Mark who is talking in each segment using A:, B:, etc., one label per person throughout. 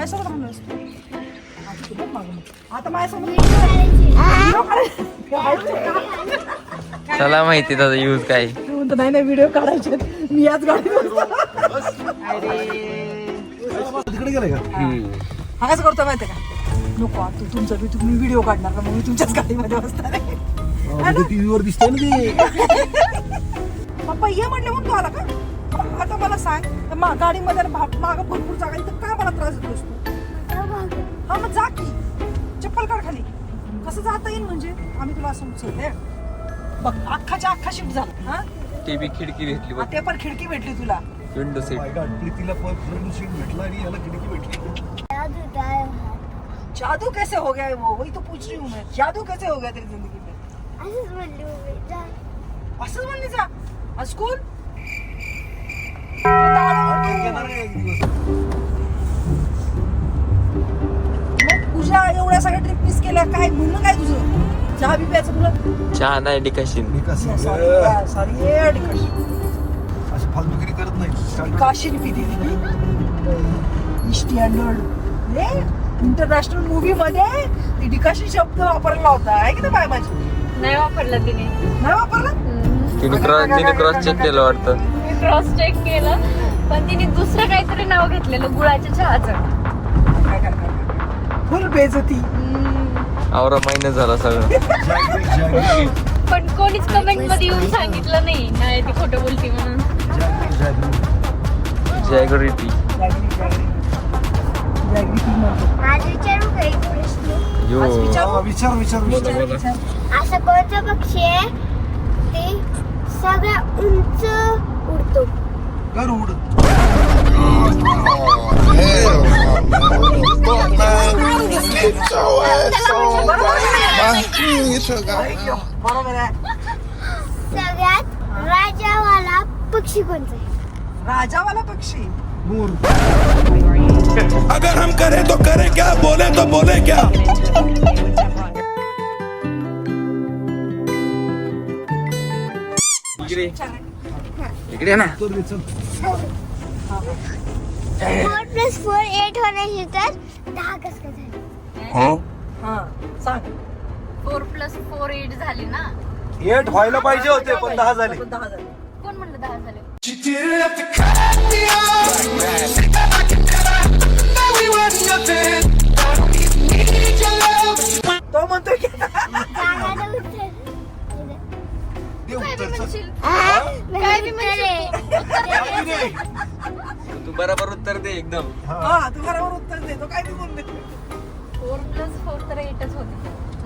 A: माझ्यासोबत राहणार असतो आता माझ्यासोबत
B: चला माहिती त्याचा यूज काय.
A: नाही नाही व्हिडिओ काढायचे मी याच गाडीत
C: तिकडे गेलाय का?
A: हा कसं करतो माहिती का नको तू तुमचा तुम्ही व्हिडिओ काढणार ना मग मी तुमच्याच गाडीमध्ये बसणार आहे.
C: टीव्ही वर दिसतोय ना ते.
A: पप्पा ये म्हटलं म्हणून तू आला का आता मला सांग गाडीमध्ये मागं भरपूर जागा इथं का मला त्रास देतोस तू हा मग जा की चप्पल काढ खाली कसं जाता येईल म्हणजे आम्ही तुला असं उचलते बघ अख्खाच्या अख्खा शिफ्ट झाला हा
B: ती बी खिडकी भेटली बघ.
A: ते पण खिडकी भेटली तुला
B: विंडो सीट.
C: प्रीतीला फ्रंट सीट भेटला आणि याला खिडकी भेटली.
A: जादू कैसे हो गया है वो वही तो पूछ रही हूँ मैं जादू कैसे हो गया तेरी जिंदगी में असंच म्हणली जा आज स्कूल
C: येणार आहे एक दिवस.
A: मग तुझ्या एवढ्या सगळ्या ट्रिप मिस केल्या काय म्हणणं काय तुझं चहा बी प्यायचं तुला
B: चहा नाही डिकाशीन.
C: विकास
A: सॉरी
C: अशी फालतूगिरी करत नाही.
A: काशीन पिते स्टँडर्ड इंटरनॅशनल मूवी मध्ये ती डिकाशी शब्द वापरला होता आहे की नाही बाय माझी
D: नाही वापरला तिने.
A: नाही वापरला
B: तिने क्रॉस चेक केलं वाटतं.
D: मी क्रॉस चेक केलं पण तिने दुसरं काहीतरी नाव घेतलेलं गुळाच्या चहाचं.
A: फुल बेजती
B: आवरा महिना झाला सगळं.
D: पण कोणीच कमेंट मध्ये येऊन सांगितलं नाही नाही ती खोटं बोलती म्हणून.
B: जॅग्रिटी. यो
C: विचार
E: असं कोणतं पक्षी आहे ते सगळ्या उंच उडतो?
C: गरुड.
A: बरोबर आहे
E: सगळ्यात राजावाला पक्षी कोणता आहे?
A: राजावाला पक्षी
C: मोर.
F: अगर हम करें तो करें क्या, बोले तो बोले क्या.
B: इकडे ना.
E: 4+4 8 होण्याची तर 10 कसं काय झालं?
A: हा सांग
D: 4+4 8 झाली ना.
C: 8 व्हायला पाहिजे होते पण 10 झाले.
A: 10 झाले
D: कोण म्हणलं 10 झाले?
A: तो म्हणतोय की
E: सांगायला उत्तर.
C: ते उत्तर
D: म्हणशील?
E: काय बी म्हणशील.
B: तू बरोबर उत्तर दे एकदम.
A: हा तू बरोबर उत्तर दे तो काय बी बोल दे
D: 4+4 तर 8च होती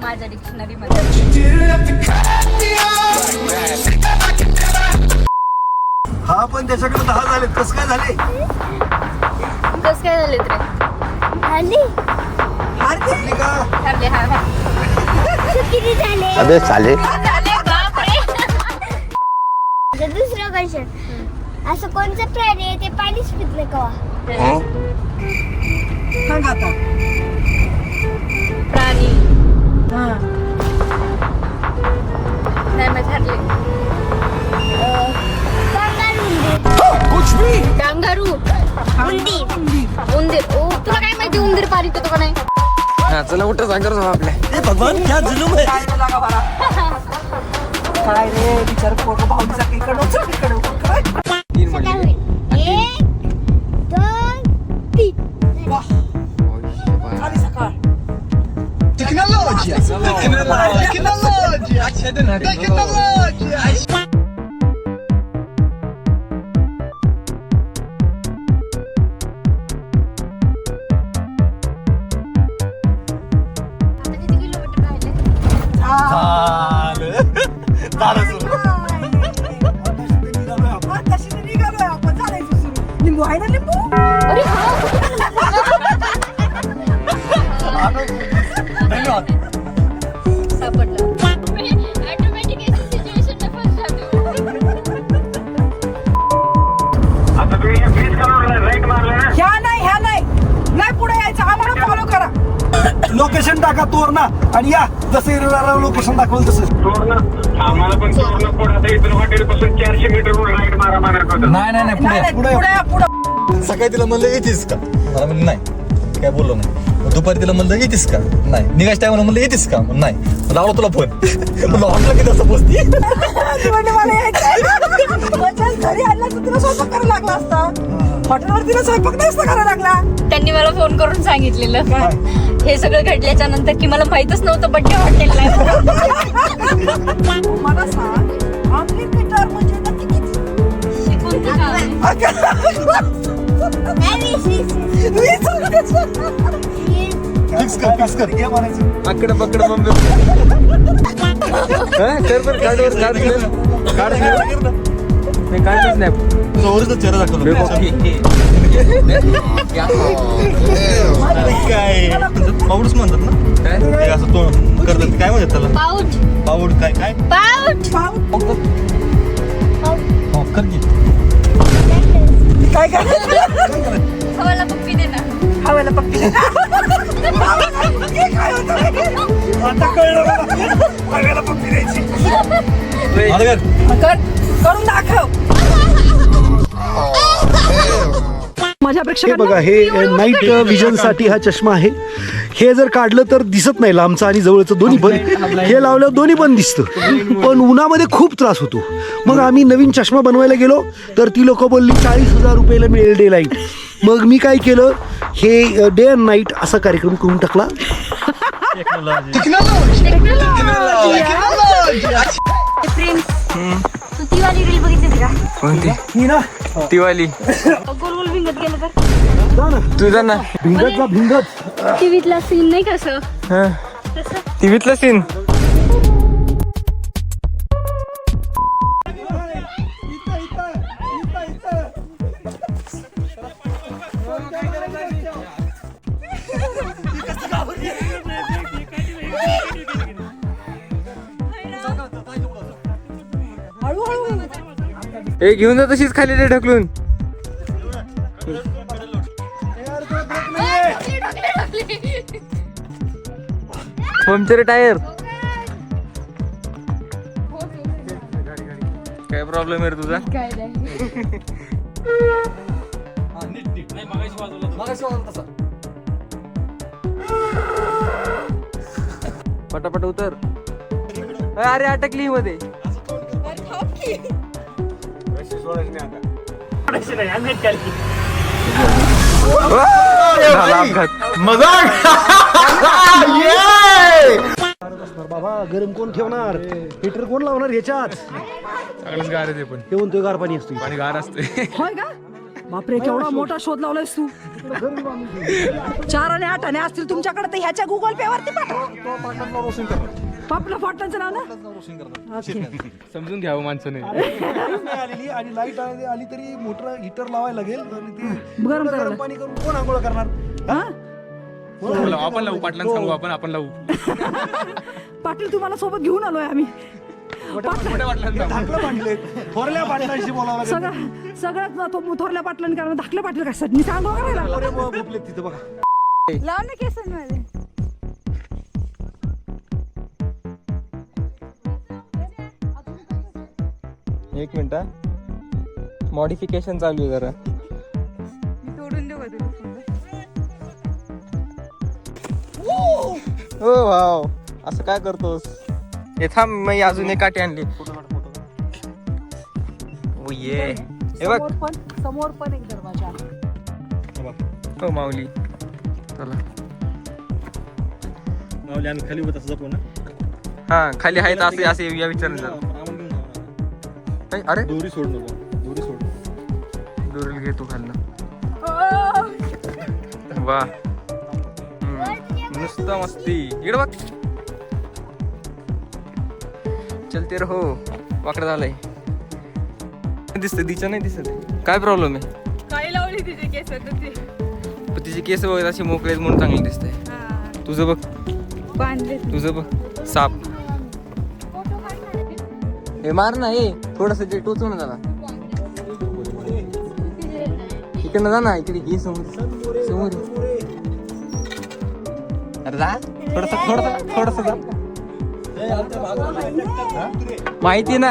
D: माझ्या डिक्शनरी मध्ये.
C: हा पण त्याच्याकडे 10 झाले. कसं काय झाले?
D: कसं काय झाले रे?
E: झाली?
C: आपली का?
D: ठरले हा हा.
E: किती झाले?
B: अबे साले.
D: झाले बापरे.
E: आता दुसरं क्वेश्चन असं कोणतं प्राणी आहे ते पाणीच पित नाही कवा?
A: सांग आता
D: प्राणी
A: हा
D: नाही मी ठरले.
E: कांगारू,
D: डांगारू, उंदीर. ओ तुला काय माहिती उंदीर पाणी पितो का नाही?
B: हा चला उठा सांगा आपल्या.
C: भगवान क्या जुलूम है.
A: काय तुला का बरा काय रे विचार पोरं भाऊचा इकडं इकडं काय
B: 3 म्हणले.
E: 1 2 3
A: वाह झाली सकाळ
C: टेक्नॉलॉजी.
D: आता किती किलोमीटर राहिले?
A: तशी तर निघालोय आपण चालायचं सुरू लिंबू आहे ना लिंबू
D: अरे हा. सापडलं. ऑटोमॅटिक सिच्युएशन फर्स्ट
A: ह्या नाही नाही पुढे यायचं आम्हाला फॉलो करा
C: लोकेशन टाका तोरणा आणि या जसं लोकेशन दाखवलं तसं.
G: आम्हाला पण तोरणं पुढं आता इथून हॉटेल पासून 400 मीटर राईड मारा म्हणत होतं.
C: नाही
A: नाही पुढे
C: सकाळी तिला म्हणलं येतेस का? मला म्हणलं नाही. काय बोललो नाही. मग दुपारी तिला म्हणलं येतेस का, नाही. निघायच्या टायमाला म्हणलं येतेस का, नाही. लावला तुला फोन म्हणलं हॉटेलला किती असं पोचती.
A: ती म्हणली, मला यायचंय. मग घरी आणला तर तिला स्वयंपाक करायला लागला असता. हॉटेलवर तिला स्वयंपाक नसता करायला लागला.
D: त्यांनी मला फोन करून सांगितलेलं हे सगळं घडल्याच्या नंतर की मला माहितच नव्हतं बड्डे हॉटेलला
A: मला सांग, आमलेट मीटर म्हणजे नक्की किती?
C: फिक्स कर घे म्हणायचं.
B: आकडे पकड मम्मी कर बर कार्डवर काढ मी काढलंच नाही.
C: तुझा ओरिजिनल चेहरा दाखवला. काय पाऊडच म्हणतात ना,
B: काय
C: ते असं तोंड करतात ते काय म्हणतात त्याला,
D: पाऊच
C: पाऊड काय काय
D: पाऊच
C: हो कर की.
A: काय काय
D: हवाला पप्पी दे ना.
A: हवायला पप्पी काय होतं?
C: आता कळलं मला. हव्याला पप्पी द्यायची. आलं का?
A: करून दाखव. माझ्यापेक्षा
C: हे बघा, हे नाईट विजन साठी हा चष्मा आहे. हे जर काढलं तर दिसत नाही लांबचं आणि जवळचं दोन्ही पण. हे लावल्यावर दोन्ही पण दिसतं, पण उन्हामध्ये खूप त्रास होतो. मग आम्ही नवीन चष्मा बनवायला गेलो तर ती लोक बोलली 40,000 रुपयाला मिळेल डे लाईट. मग मी काय केलं, हे डे अँड नाईट असा कार्यक्रम करून टाकला.
D: तू ती वाली रील बघितली का?
B: कोणती?
C: मी ना
B: ती वाली
D: गोल गोल भिंगत गेलं तर
B: तुझा ना
C: भिंगत
D: टीव्हीतला सीन नाही कसं
B: टीव्हीतला सीन. हे घेऊन जा तशीच खाली रे ढकलून. Puncture tyre. काय प्रॉब्लेम आहे रे तुझा?
D: काय नाही
B: पटापट उतर. अरे अटकली मध्ये.
C: बाबा गरम कोण ठेवणार, हीटर कोण लावणार ह्याच्यात?
B: सगळंच गार आहे ते पण.
C: ते म्हणतोय गार पाणी असतं.
B: पाणी गार असते.
A: होय का? बापरे, केवढा मोठा शोध लावलायस तू. 4 आणि 8 आणि असतील तुमच्याकडे तर ह्याच्या गुगल पे वरती पाठवा. आपलं फॉटनचं नाव ना.
B: समजून घ्यावं माणसाने.
C: आलेली आणि लाईट आली तरी मोटर हीटर लावायला लागेल आणि ते
A: गरम करायला.
C: गरम पाणी करून कोण आंघोळ करणार?
A: हा?
B: आपण लावू पाटलांना सांगू आपण लावू.
A: पाटील तुम्हाला सोबत घेऊन आलोय आम्ही.
C: धाकलं पाटले थोरल्या पाटलांशी बोलावं लागेल.
A: सगळ्यात थोरल्या पाटलांनी कारण धाकल्या पाटील कशासाठी सांगू करायला
C: झोपलेत तिथं बघा.
E: लाव ना केसांमध्ये.
B: एक मिनिट, मॉडिफिकेशन चालू आहे जरा.
A: तोडून देऊ का तुला?
B: हो वाव, असं काय करतोस? हे थांब, मी अजून एक काठी आणली. ओ ये, हे बघ
A: समोर पण एक दरवाजा.
B: हो माऊली. चला
C: माऊली आम्ही खाली उभं तसं जपू ना.
B: हा, खाली आहेत असे असे या विचारलं जातं. अरे
C: दोरी सोड नको, दोरी सोड.
B: दोरील घे तू खालनं. वा, नुसतं मस्ती. इकडे बघ. चलते रहो. वाकडं झालंय. दिसत दिचा नाही दिसत. काय प्रॉब्लेम आहे?
A: काय लावली तिचे केस?
B: तिचे केस बघ अशी मोकळे म्हणून चांगली दिसते. तुझं बघ,
A: बांधले.
B: तुझं बघ. साप हे मार ना. हे थोडस ते टोचू ना जरा. इकडनं जा ना, इकडे ये समोर समोर. अरे जा थोडस थोडस थोडस जा. माहिती ना.